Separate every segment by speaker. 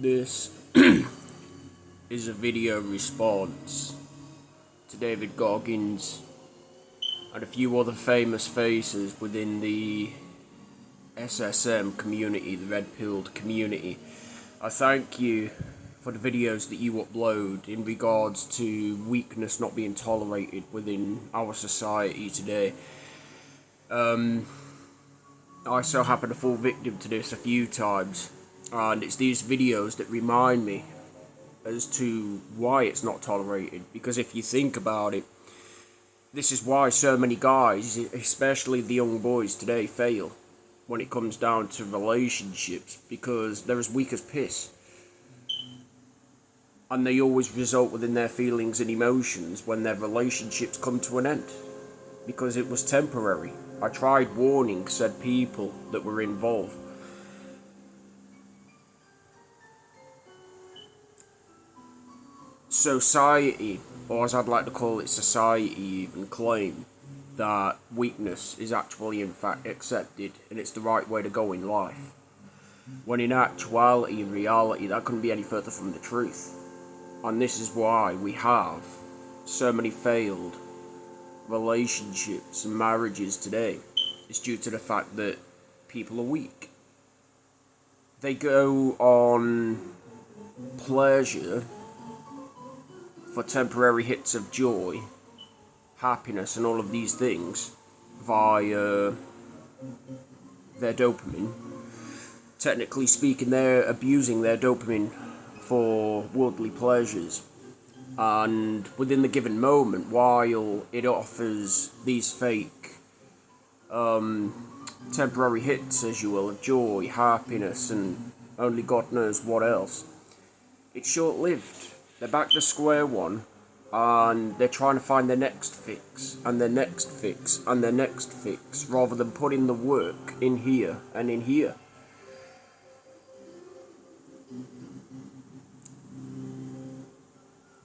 Speaker 1: This is a video response to David Goggins and a few other famous faces within the SSM community, the Red Pilled community. I thank you for the videos that you upload in regards to weakness not being tolerated within our society today. I so happen to fall victim to this a few times, and it's these videos that remind me as to why it's not tolerated. Because if you think about it, this is why so many guys, especially the young boys today, fail when it comes down to relationships, because they're as weak as piss. And they always result within their feelings and emotions when their relationships come to an end, because it was temporary. I tried warning said people that were involved. Society, or as I'd like to call it, society even claim that weakness is actually in fact accepted and it's the right way to go in life, when in actuality and reality that couldn't be any further from the truth. And this is why we have so many failed relationships and marriages today. It's due to the fact that people are weak. They go on pleasure for temporary hits of joy, happiness and all of these things via their dopamine. Technically speaking, they're abusing their dopamine for worldly pleasures, and within the given moment, while it offers these fake temporary hits, as you will, of joy, happiness and only God knows what else, it's short-lived. They're back to square one, and they're trying to find their next fix, and their next fix, and their next fix, rather than putting the work in here and in here.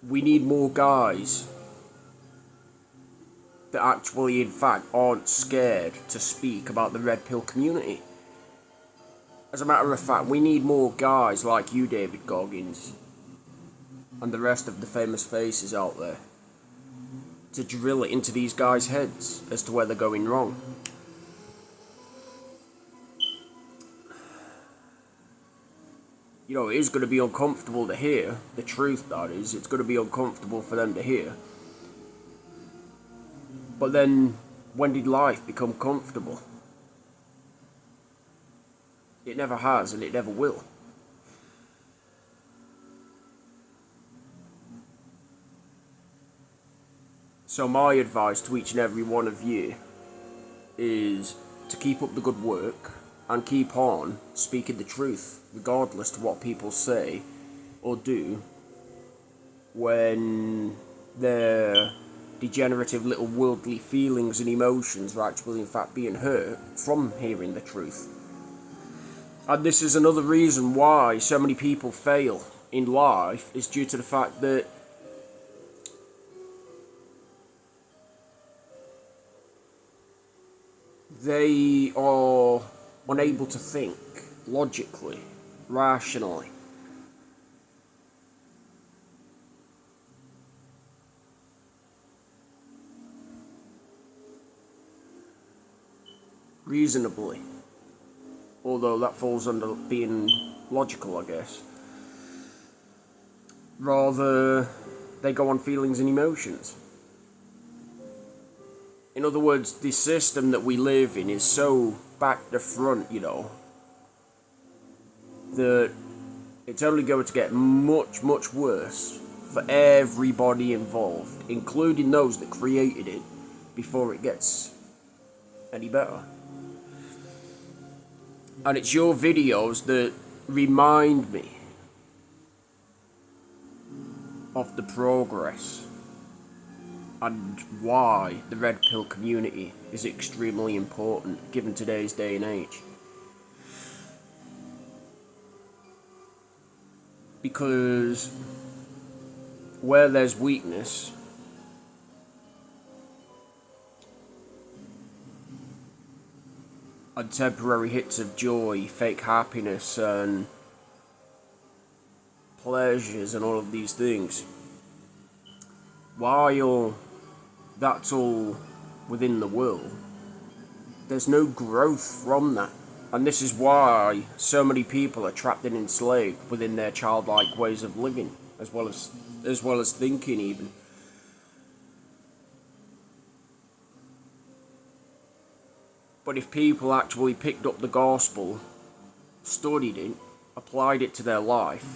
Speaker 1: We need more guys that actually, in fact, aren't scared to speak about the Red Pill community. As a matter of fact, we need more guys like you, David Goggins, and the rest of the famous faces out there, to drill it into these guys' heads as to where they're going wrong. You know, it is going to be uncomfortable to hear the truth, that is. It's going to be uncomfortable for them to hear. But then, when did life become comfortable? It never has, and it never will. So my advice to each and every one of you is to keep up the good work and keep on speaking the truth, regardless to what people say or do when their degenerative little worldly feelings and emotions are actually in fact being hurt from hearing the truth. And this is another reason why so many people fail in life, is due to the fact that they are unable to think logically, rationally. Reasonably. Although that falls under being logical, I guess. Rather, they go on feelings and emotions. In other words, the system that we live in is so back to front, you know, that it's only going to get much, much worse for everybody involved, including those that created it, before it gets any better. And it's your videos that remind me of the progress and why the Red Pill community is extremely important given today's day and age. Because where there's weakness, and temporary hits of joy, fake happiness, and pleasures and all of these things. While that's all within the world, there's no growth from that. And this is why so many people are trapped and enslaved within their childlike ways of living, as well as thinking even. But if people actually picked up the gospel, studied it, applied it to their life,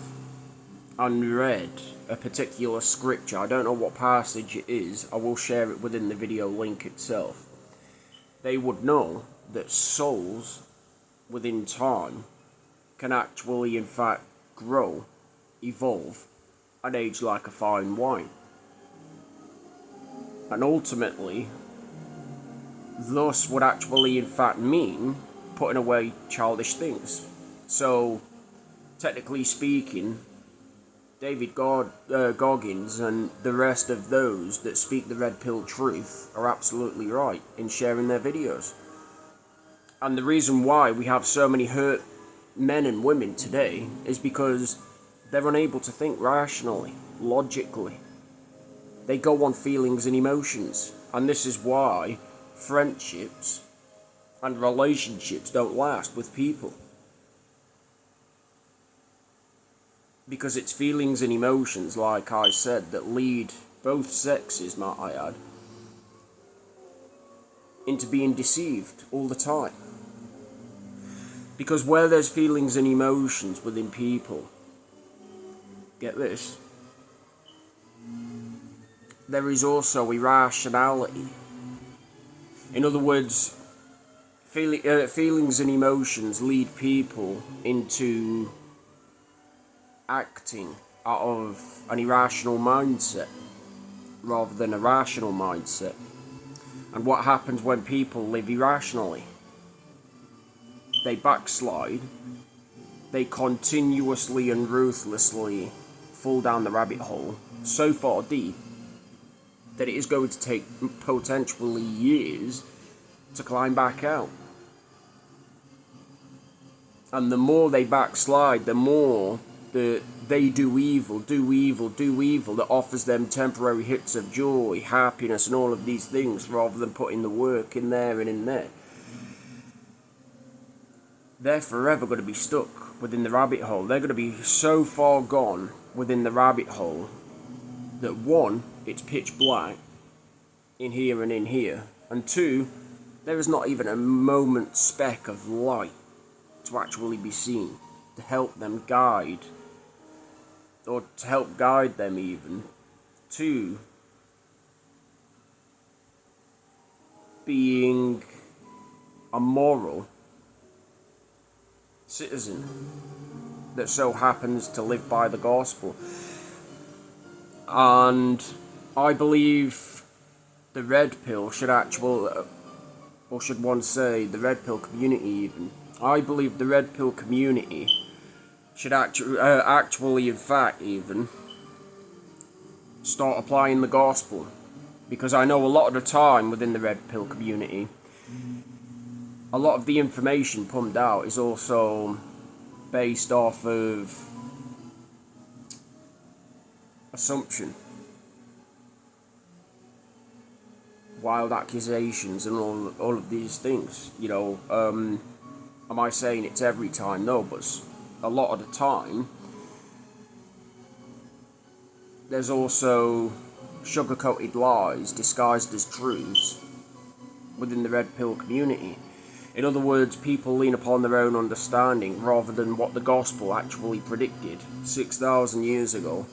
Speaker 1: and read a particular scripture, I don't know what passage it is, I will share it within the video link itself, they would know that souls within time can actually in fact grow, evolve, and age like a fine wine. And ultimately, thus would actually in fact mean putting away childish things. So, technically speaking, David Goggins and the rest of those that speak the red pill truth are absolutely right in sharing their videos. And the reason why we have so many hurt men and women today is because they're unable to think rationally, logically. They go on feelings and emotions. And this is why friendships and relationships don't last with people. Because it's feelings and emotions, like I said, that lead both sexes, might I add, into being deceived all the time. Because where there's feelings and emotions within people, get this, there is also irrationality. In other words, feelings and emotions lead people into acting out of an irrational mindset rather than a rational mindset. And what happens when people live irrationally? They backslide, they continuously and ruthlessly fall down the rabbit hole so far deep that it is going to take potentially years to climb back out. And the more they backslide, the more that they do evil that offers them temporary hits of joy, happiness and all of these things, rather than putting the work in there and in there. They're forever going to be stuck within the rabbit hole. They're going to be so far gone within the rabbit hole that one, it's pitch black in here and in here, and two, there is not even a moment's speck of light to actually be seen to help them guide, or to help guide them even to being a moral citizen that so happens to live by the gospel. And I believe the red pill should or should one say the red pill community even, I believe the red pill community should actually in fact even start applying the gospel. Because I know a lot of the time within the red pill community, a lot of the information pumped out is also based off of assumption, wild accusations and all of these things. You know, am I saying it's every time? No, but a lot of the time there's also sugar-coated lies disguised as truths within the red pill community. In other words, people lean upon their own understanding rather than what the gospel actually predicted 6,000 years ago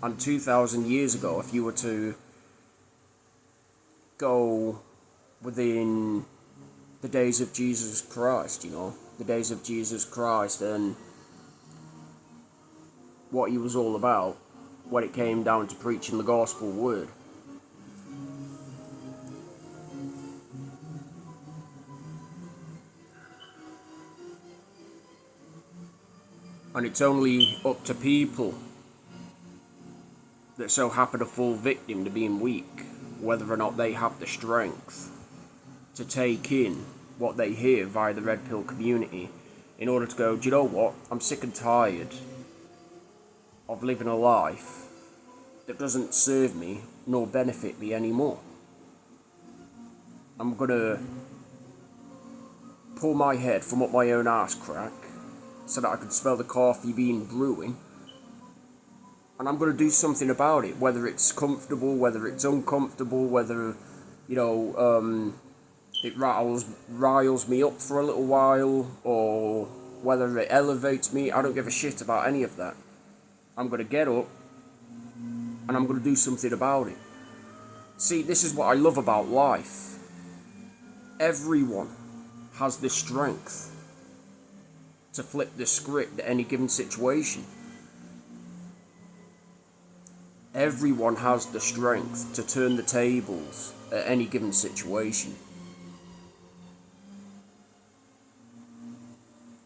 Speaker 1: and 2,000 years ago. If you were to go within the days of Jesus Christ, you know, the days of Jesus Christ and what he was all about when it came down to preaching the gospel word. And it's only up to people that so happen to fall victim to being weak, whether or not they have the strength to take in what they hear via the red pill community in order to go, do you know what, I'm sick and tired of living a life that doesn't serve me nor benefit me anymore. I'm gonna pull my head from up my own arse crack so that I can smell the coffee bean brewing, and I'm gonna do something about it, whether it's comfortable, whether it's uncomfortable, whether, it riles me up for a little while, or whether it elevates me. I don't give a shit about any of that. I'm gonna get up and I'm gonna do something about it. See, this is what I love about life. Everyone has the strength to flip the script at any given situation. Everyone has the strength to turn the tables at any given situation.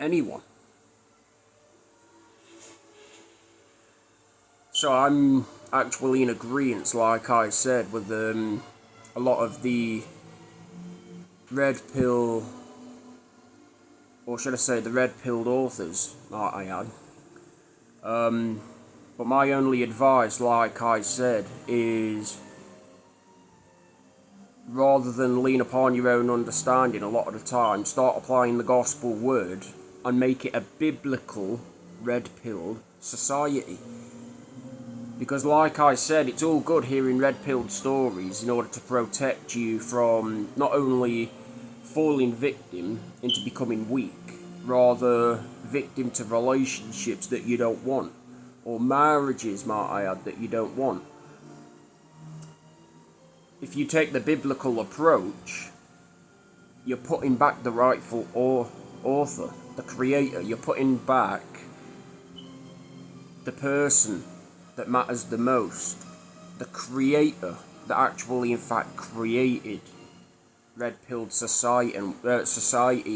Speaker 1: Anyone. So I'm actually in agreement, like I said, with a lot of the red pill, or should I say the red-pilled authors, might I add. But my only advice, like I said, is rather than lean upon your own understanding a lot of the time, start applying the gospel word and make it a biblical red-pilled society. Because like I said, it's all good hearing red-pilled stories in order to protect you from not only falling victim into becoming weak, rather victim to relationships that you don't want, or marriages, might I add, that you don't want. If you take the biblical approach, you're putting back the rightful author, the creator. You're putting back the person that matters the most, the creator that actually in fact created red-pilled society,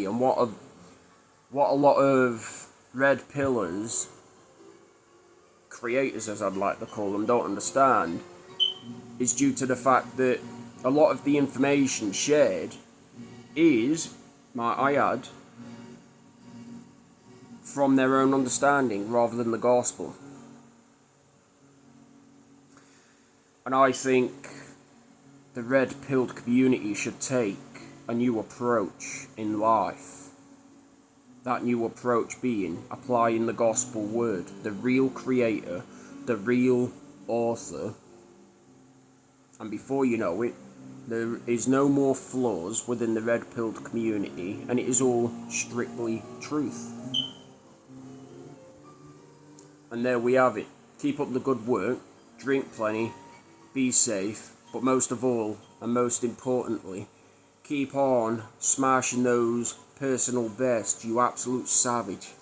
Speaker 1: and what a lot of red pillars, creators as I'd like to call them, don't understand is due to the fact that a lot of the information shared is, might I add, from their own understanding rather than the gospel. And I think the red-pilled community should take a new approach in life. That new approach being applying the gospel word, the real creator, the real author. And before you know it, there is no more flaws within the red-pilled community, and it is all strictly truth. And there we have it. Keep up the good work, drink plenty, be safe, but most of all, and most importantly, keep on smashing those personal bests, you absolute savage.